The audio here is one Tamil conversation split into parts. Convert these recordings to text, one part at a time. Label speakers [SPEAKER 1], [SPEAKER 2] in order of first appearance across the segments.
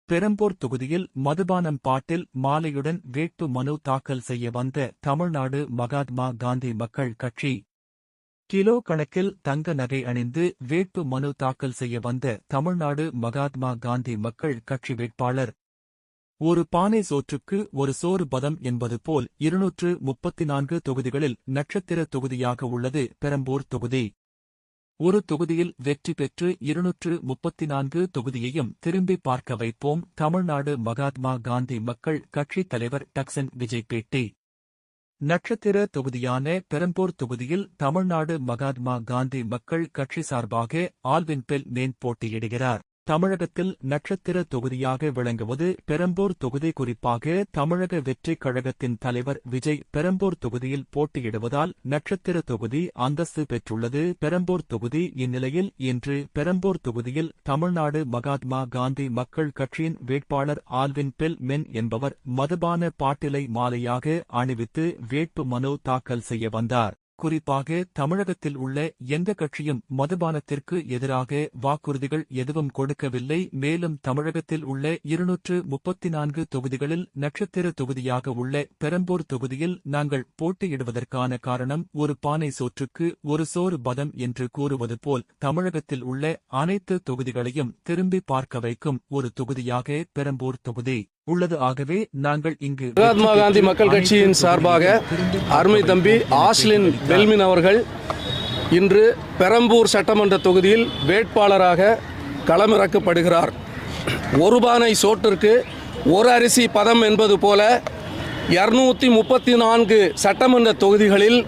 [SPEAKER 1] பெரம்பூர் தொகுதியில் மதுபானம் பாட்டில் மாலையுடன் வேட்பு மனு தாக்கல் செய்ய வந்த தமிழ்நாடு மகாத்மா காந்தி மக்கள் கட்சி. கிலோ கணக்கில் தங்க நகை அணிந்து வேட்பு மனு தாக்கல் செய்ய வந்த தமிழ்நாடு மகாத்மா காந்தி மக்கள் கட்சி வேட்பாளர். ஒரு பானை சோற்றுக்கு ஒரு சோறு பதம் என்பது போல் 234 தொகுதிகளில் நட்சத்திர தொகுதியாக உள்ளது பெரம்பூர் தொகுதி. ஒரு தொகுதியில் வெற்றி பெற்று 234 தொகுதியையும் திரும்பி பார்க்க வைப்போம். தமிழ்நாடு மகாத்மா காந்தி மக்கள் கட்சி தலைவர் டக்சன் விஜய் பேட்டி. நட்சத்திர தொகுதியான பெரம்பூர் தொகுதியில் தமிழ்நாடு மகாத்மா காந்தி மக்கள் கட்சி சார்பாக ஆல்வின் பெல் மேன் போட்டியிடுகிறார். தமிழகத்தில் நட்சத்திர தொகுதியாக விளங்குவது பெரம்பூர் தொகுதி. குறிப்பாக தமிழக வெற்றிக் கழகத்தின் தலைவர் விஜய் பெரம்பூர் தொகுதியில் போட்டியிடுவதால் நட்சத்திர தொகுதி அந்தஸ்து பெற்றுள்ளது பெரம்பூர் தொகுதி. இந்நிலையில் இன்று பெரம்பூர் தொகுதியில் தமிழ்நாடு மகாத்மா காந்தி மக்கள் கட்சியின் வேட்பாளர் ஆல்வின் பெல் மென் என்பவர் மதுபான பாட்டிலை மாலையாக அணிவித்து வேட்பு மனு தாக்கல் செய்ய வந்தார். குறிப்பாக தமிழகத்தில் உள்ள எந்த கட்சியும் மதுபானத்திற்கு எதிராக வாக்குறுதிகள் எதுவும் கொடுக்கவில்லை. மேலும் தமிழகத்தில் உள்ள 234 தொகுதிகளில் நட்சத்திர தொகுதியாக உள்ள பெரம்பூர் தொகுதியில் நாங்கள் போட்டியிடுவதற்கான காரணம் ஒரு பானை சோற்றுக்கு ஒரு சோறு பதம் என்று கூறுவது போல் தமிழகத்தில் உள்ள அனைத்து தொகுதிகளையும் திரும்பி பார்க்க வைக்கும் ஒரு தொகுதியாக பெரம்பூர் தொகுதி உள்ளது. ஆகவே நாங்கள் இங்கு
[SPEAKER 2] மகாத்மா காந்தி மக்கள் கட்சியின் சார்பாக அருமை தம்பி ஆஸ்லின் பெல்மின் அவர்கள் இன்று பெரம்பூர் சட்டமன்ற தொகுதியில் வேட்பாளராக களமிறக்கப்படுகிறார். ஒரு பானை சோற்றிற்கு ஒரு அரிசி பதம் என்பது போல 234 சட்டமன்ற தொகுதிகளில்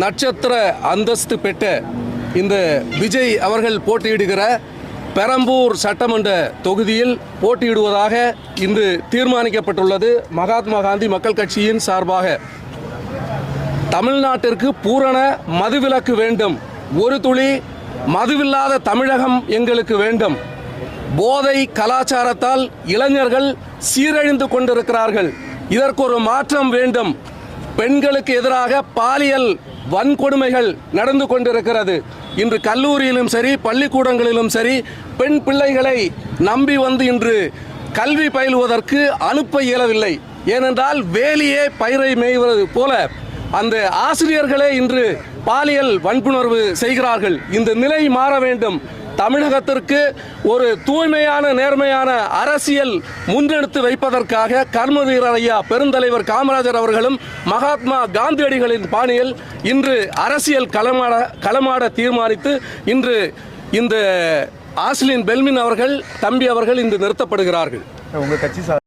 [SPEAKER 2] நட்சத்திர அந்தஸ்து பெற்ற இந்த விஜய் அவர்கள் போட்டியிடுகிற பெரம்பூர் சட்டமன்ற தொகுதியில் போட்டியிடுவதாக இன்று தீர்மானிக்கப்பட்டுள்ளது. மகாத்மா காந்தி மக்கள் கட்சியின் சார்பாக தமிழ்நாட்டிற்கு பூரண மதுவிலக்கு வேண்டும். ஒரு துளி மதுவில்லாத தமிழகம் எங்களுக்கு வேண்டும். போதை கலாச்சாரத்தால் இளைஞர்கள் சீரழிந்து கொண்டிருக்கிறார்கள். இதற்கு ஒரு மாற்றம் வேண்டும். பெண்களுக்கு எதிராக பாலியல் வன்கொடுமைகள் நடந்து கொண்டிருக்கிறது. இன்று கல்லூரியிலும் சரி பள்ளிக்கூடங்களிலும் சரி பெண் பிள்ளைகளை நம்பி வந்து இன்று கல்வி பயிலுவதற்கு அனுப்ப இயலவில்லை. ஏனென்றால் வேலியே பயிரை மேய்வது போல அந்த ஆசிரியர்களே இன்று பாலியல் வன்புணர்வு செய்கிறார்கள். இந்த நிலை மாற வேண்டும். தமிழகத்திற்கு ஒரு தூய்மையான நேர்மையான அரசியல் முன்னெடுத்து வைப்பதற்காக கர்மவீரர் ஐயா பெருந்தலைவர் காமராஜர் அவர்களும் மகாத்மா காந்தியடிகளின் பாணியில் இன்று அரசியல் களமாட தீர்மானித்து இன்று இந்த ஆஸ்லின் பெல்மின் அவர்கள் தம்பி அவர்கள் இன்று நிறுத்தப்படுகிறார்கள்.
[SPEAKER 3] உங்க கட்சி